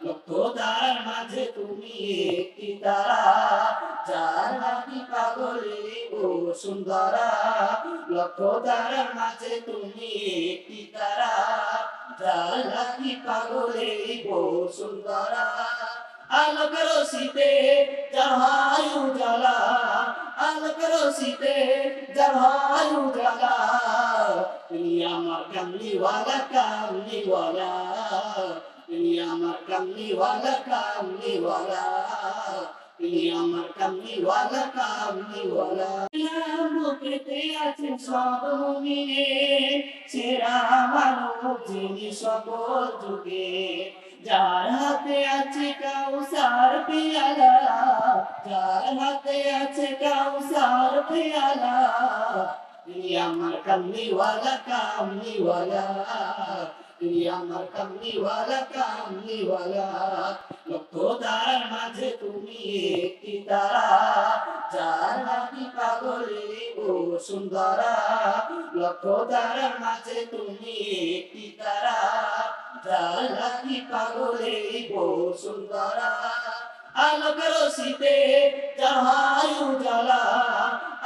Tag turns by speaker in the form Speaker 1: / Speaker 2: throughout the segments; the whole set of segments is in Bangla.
Speaker 1: লক্ষ তারার মাঝে তুমি একটি তারা, যার নাকি পাগলে ও সুন্দরা। লক্ষ তারার মাঝে তুমি একটি তারা, যার নাকি পাগলে ও সুন্দরা। আলোক রশিতে যার হয় উজালা, আলোক রশিতে যার হয় উজালা। তুমি আমার কামলিওয়ালা কামলিওয়ালা, তুমি আমার কামলিওয়ালা কামলিওয়ালা, তুমি আমার কামলিওয়ালা কামলিওয়ালা। বুকেতে আছে সব মুমিনে, সেরা মানব যিনি সকল যুগে। যার হাতে আছে কাউসার পেয়ালা, যার হাতে আছে কাউসার পেয়ালা। তুমি আমার কামলিওয়ালা কামলিওয়ালা, তুমি আমার কামলিওয়ালা কামলিওয়ালা। লক্ষ তারার মাঝে তুমি একটি তারা, যার নাকি পাগলে ও সুন্দরা। লক্ষ তারার মাঝে তুমি একটি তারা, যার নাকি পাগলে ও সুন্দরা। আলোক রশিতে যার হয় উজালা,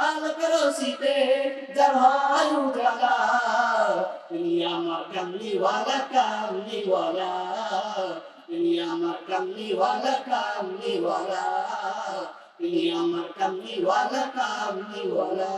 Speaker 1: আলোক রশিতে যার হয় উজালা। তুমি আমার কামলিওয়ালা কামলিওয়ালা, তুমি আমার কামলিওয়ালা কামলিওয়ালা, তুমি আমার কামলিওয়ালা কামলিওয়ালা।